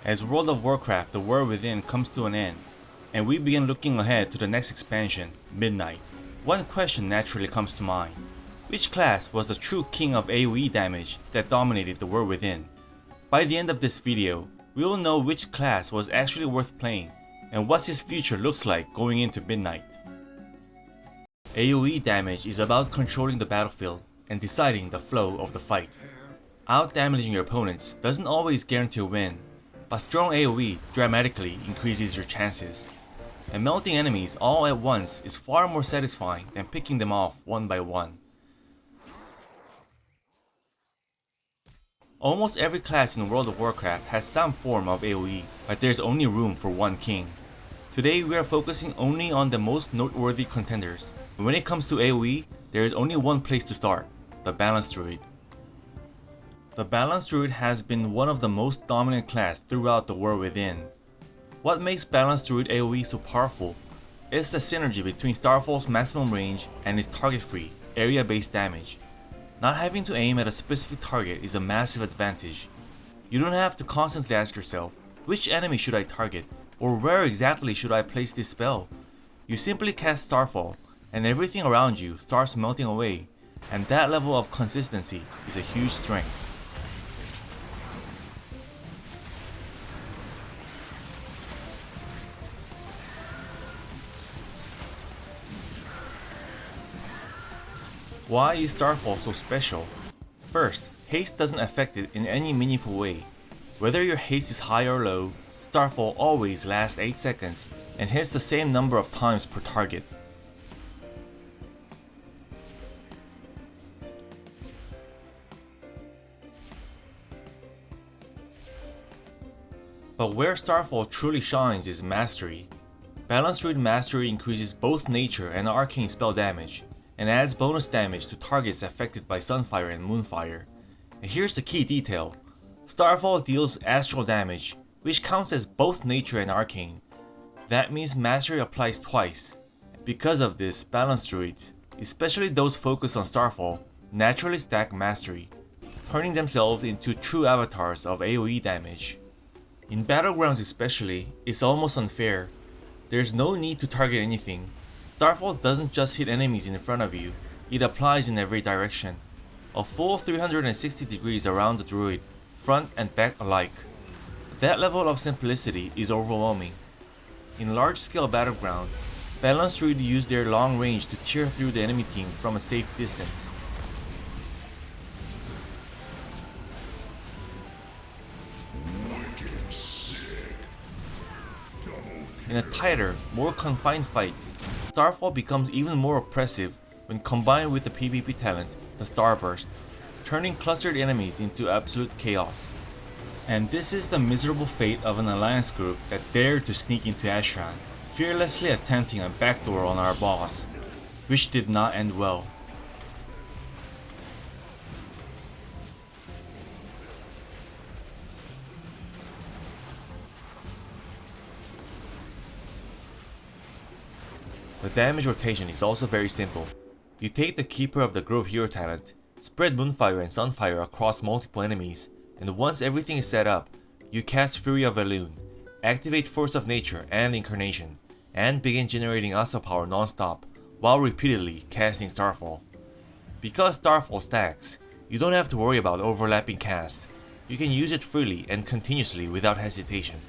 As World of Warcraft The War Within comes to an end, and we begin looking ahead to the next expansion, Midnight, one question naturally comes to mind. Which class was the true king of AOE damage that dominated The War Within? By the end of this video, we will know which class was actually worth playing, and what his future looks like going into Midnight. AOE damage is about controlling the battlefield and deciding the flow of the fight. Out-damaging your opponents doesn't always guarantee a win, but strong AOE dramatically increases your chances. And melting enemies all at once is far more satisfying than picking them off one by one. Almost every class in World of Warcraft has some form of AOE, but there's only room for one king. Today we are focusing only on the most noteworthy contenders, and when it comes to AOE, there is only one place to start, the Balanced Druid. The Balanced Druid has been one of the most dominant class throughout The War Within. What makes Balanced Druid AOE so powerful is the synergy between Starfall's maximum range and its target-free, area-based damage. Not having to aim at a specific target is a massive advantage. You don't have to constantly ask yourself, which enemy should I target, or where exactly should I place this spell? You simply cast Starfall, and everything around you starts melting away, and that level of consistency is a huge strength. Why is Starfall so special? First, haste doesn't affect it in any meaningful way. Whether your haste is high or low, Starfall always lasts 8 seconds and hits the same number of times per target. But where Starfall truly shines is Mastery. Balanced Druid Mastery increases both nature and arcane spell damage, and adds bonus damage to targets affected by Sunfire and Moonfire. And here's the key detail. Starfall deals astral damage, which counts as both nature and arcane. That means Mastery applies twice. Because of this, Balanced Druids, especially those focused on Starfall, naturally stack Mastery, turning themselves into true avatars of AOE damage. In Battlegrounds especially, it's almost unfair. There's no need to target anything. Starfall doesn't just hit enemies in front of you, it applies in every direction. A full 360 degrees around the druid, front and back alike. That level of simplicity is overwhelming. In large-scale battleground, Balanced Druid use their long range to tear through the enemy team from a safe distance. In a tighter, more confined fights, Starfall becomes even more oppressive when combined with the PvP talent, the Starburst, turning clustered enemies into absolute chaos. And this is the miserable fate of an alliance group that dared to sneak into Ashran, fearlessly attempting a backdoor on our boss, which did not end well. The damage rotation is also very simple. You take the Keeper of the Grove hero talent, spread Moonfire and Sunfire across multiple enemies, and once everything is set up, you cast Fury of Elune, activate Force of Nature and Incarnation, and begin generating Asa power non-stop while repeatedly casting Starfall. Because Starfall stacks, you don't have to worry about overlapping casts. You can use it freely and continuously without hesitation.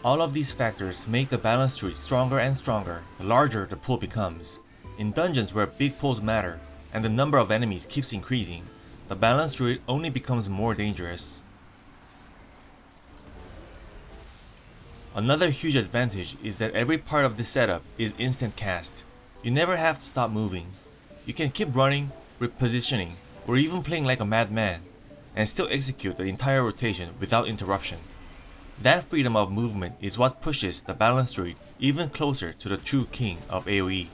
All of these factors make the Balanced Druid stronger and stronger the larger the pool becomes. In dungeons where big pools matter and the number of enemies keeps increasing, the Balanced Druid only becomes more dangerous. Another huge advantage is that every part of this setup is instant cast. You never have to stop moving. You can keep running, repositioning, or even playing like a madman, and still execute the entire rotation without interruption. That freedom of movement is what pushes the Balanced Druid even closer to the true king of AOE.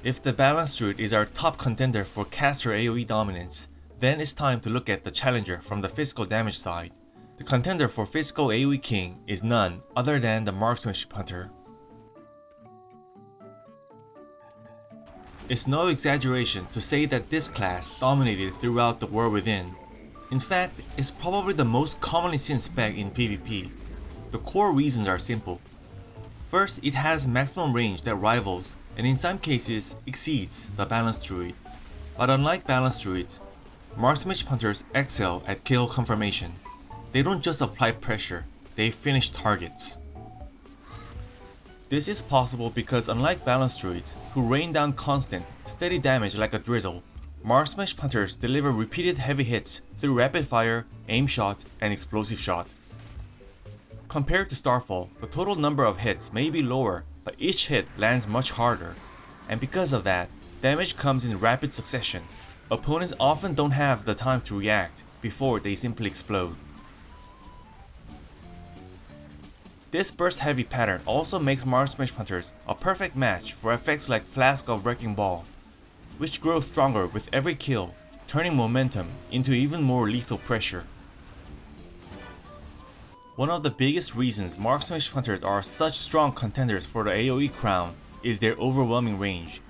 If the Balanced Druid is our top contender for caster AOE dominance, then it's time to look at the challenger from the physical damage side. The contender for physical AOE king is none other than the Marksmanship Hunter. It's no exaggeration to say that this class dominated throughout the War Within. In fact, it's probably the most commonly seen spec in PvP. The core reasons are simple. First, it has maximum range that rivals, and in some cases exceeds, the balanced druid. But unlike balanced druids, marksmanship hunters excel at kill confirmation. They don't just apply pressure, they finish targets. This is possible because unlike balanced druids, who rain down constant, steady damage like a drizzle, marksmanship hunters deliver repeated heavy hits through rapid fire, aim shot, and explosive shot. Compared to Starfall, the total number of hits may be lower, but each hit lands much harder, and because of that, damage comes in rapid succession. Opponents often don't have the time to react before they simply explode. This burst heavy pattern also makes marksmanship hunters a perfect match for effects like Flask of Wrecking Ball, which grows stronger with every kill, turning momentum into even more lethal pressure. One of the biggest reasons marksmanship hunters are such strong contenders for the AOE crown is their overwhelming range.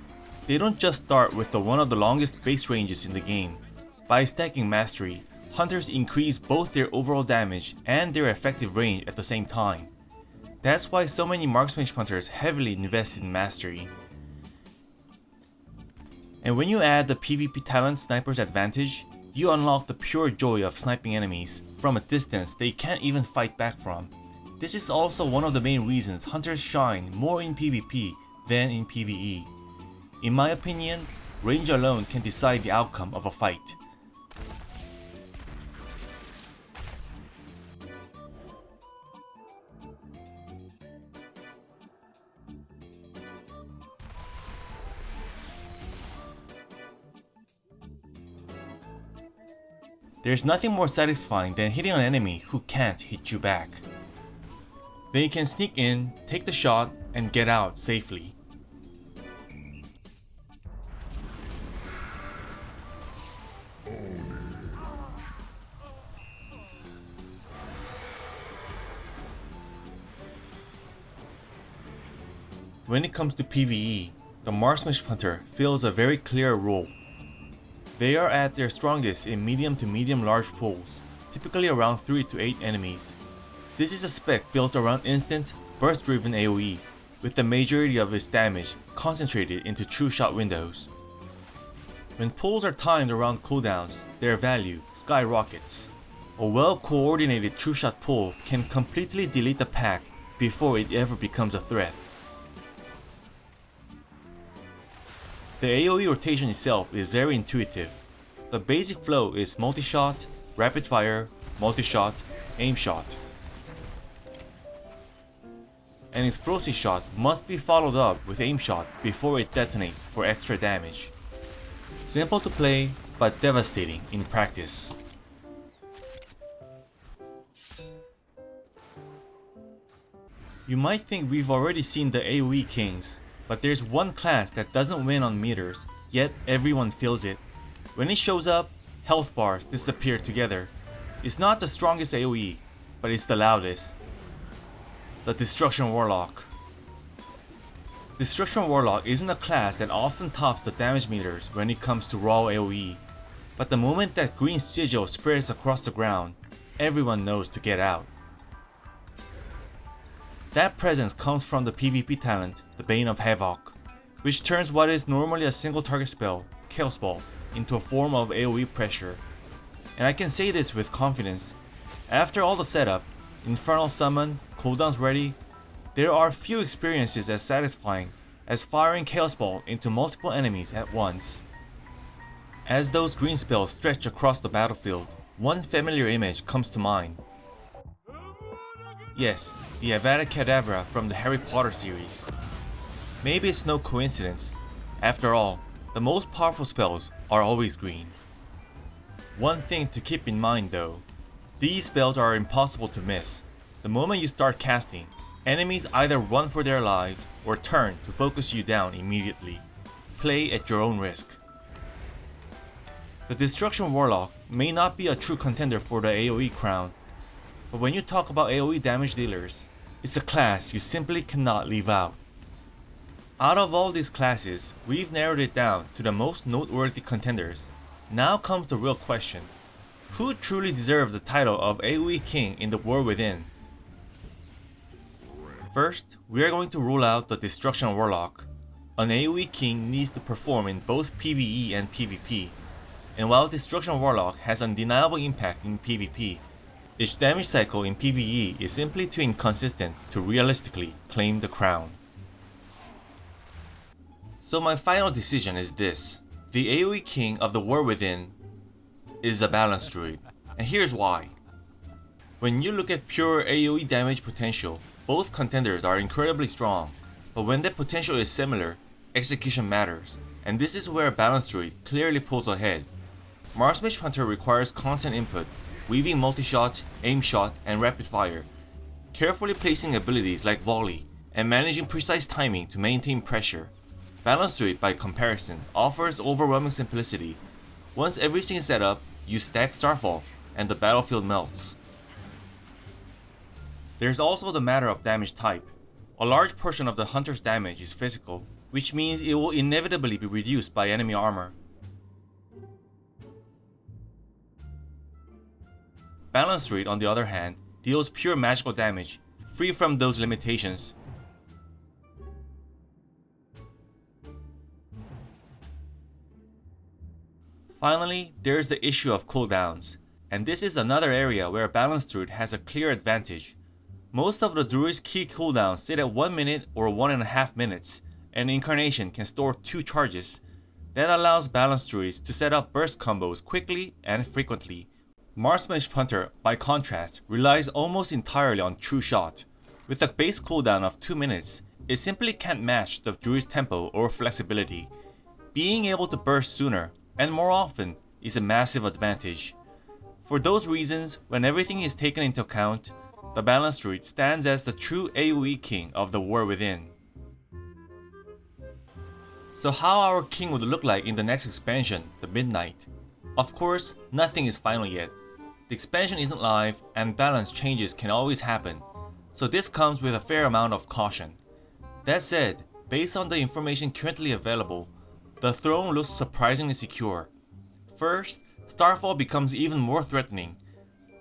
They don't just start with one of the longest base ranges in the game. By stacking mastery, hunters increase both their overall damage and their effective range at the same time. That's why so many marksmanship hunters heavily invest in mastery. And when you add the PvP talent Sniper's Advantage, you unlock the pure joy of sniping enemies from a distance they can't even fight back from. This is also one of the main reasons hunters shine more in PvP than in PvE. In my opinion, range alone can decide the outcome of a fight. There's nothing more satisfying than hitting an enemy who can't hit you back. They can sneak in, take the shot, and get out safely. When it comes to PvE, the marksmanship hunter fills a very clear role. They are at their strongest in medium to medium large pools, typically around 3 to 8 enemies. This is a spec built around instant, burst driven AOE, with the majority of its damage concentrated into true shot windows. When pulls are timed around cooldowns, their value skyrockets. A well coordinated true shot pull can completely delete the pack before it ever becomes a threat. The AOE rotation itself is very intuitive. The basic flow is multi-shot, rapid fire, multi-shot, aim shot. An explosive shot must be followed up with aim shot before it detonates for extra damage. Simple to play, but devastating in practice. You might think we've already seen the AOE kings, but there's one class that doesn't win on meters, yet everyone feels it. When it shows up, health bars disappear together. It's not the strongest AOE, but it's the loudest. The Destruction Warlock. Destruction Warlock isn't a class that often tops the damage meters when it comes to raw AOE, but the moment that green sigil spreads across the ground, everyone knows to get out. That presence comes from the PvP talent, the Bane of Havoc, which turns what is normally a single target spell, Chaos Ball, into a form of AOE pressure. And I can say this with confidence. After all the setup, Infernal Summon, cooldowns ready, there are few experiences as satisfying as firing Chaos Ball into multiple enemies at once. As those green spells stretch across the battlefield, one familiar image comes to mind. Yes, the Avada Kedavra from the Harry Potter series. Maybe it's no coincidence. After all, the most powerful spells are always green. One thing to keep in mind though, these spells are impossible to miss. The moment you start casting, enemies either run for their lives or turn to focus you down immediately. Play at your own risk. The Destruction Warlock may not be a true contender for the AOE crown, but when you talk about AOE damage dealers, it's a class you simply cannot leave out. Out of all these classes, we've narrowed it down to the most noteworthy contenders. Now comes the real question. Who truly deserves the title of AOE King in the War Within? First, we are going to rule out the Destruction Warlock. An AOE King needs to perform in both PvE and PvP, and while Destruction Warlock has undeniable impact in PvP, its damage cycle in PvE is simply too inconsistent to realistically claim the crown. So my final decision is this. The AOE King of the War Within is a balanced druid, and here's why. When you look at pure AOE damage potential, both contenders are incredibly strong, but when that potential is similar, execution matters, and this is where balanced druid clearly pulls ahead. Marksmanship Hunter requires constant input, weaving multi-shot, aim shot, and rapid fire, carefully placing abilities like volley, and managing precise timing to maintain pressure. Balanced druid, by comparison, offers overwhelming simplicity. Once everything is set up, you stack Starfall, and the battlefield melts. There's also the matter of damage type. A large portion of the hunter's damage is physical, which means it will inevitably be reduced by enemy armor. Balanced druid, on the other hand, deals pure magical damage, free from those limitations. Finally, there's the issue of cooldowns, and this is another area where balanced druid has a clear advantage. Most of the druid's key cooldowns sit at 1 minute or 1.5 minutes, and Incarnation can store 2 charges. That allows balanced druids to set up burst combos quickly and frequently. Marksmanship Hunter, by contrast, relies almost entirely on True Shot. With a base cooldown of 2 minutes, it simply can't match the druid's tempo or flexibility. Being able to burst sooner and more often is a massive advantage. For those reasons, when everything is taken into account, the balanced druid stands as the true AOE King of the War Within. So how our king would look like in the next expansion, the Midnight? Of course, nothing is final yet. The expansion isn't live, and balance changes can always happen, so this comes with a fair amount of caution. That said, based on the information currently available, the throne looks surprisingly secure. First, Starfall becomes even more threatening.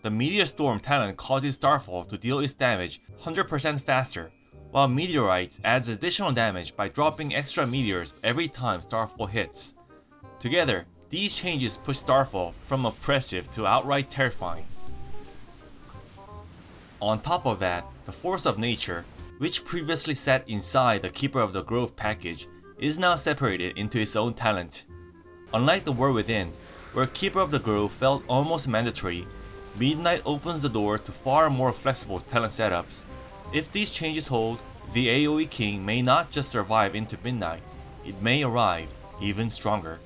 The Meteor Storm talent causes Starfall to deal its damage 100% faster, while Meteorites adds additional damage by dropping extra meteors every time Starfall hits. Together, these changes push Starfall from oppressive to outright terrifying. On top of that, the Force of Nature, which previously sat inside the Keeper of the Grove package, is now separated into its own talent. Unlike the War Within, where Keeper of the Grove felt almost mandatory, Midnight opens the door to far more flexible talent setups. If these changes hold, the AOE King may not just survive into Midnight, it may arrive even stronger.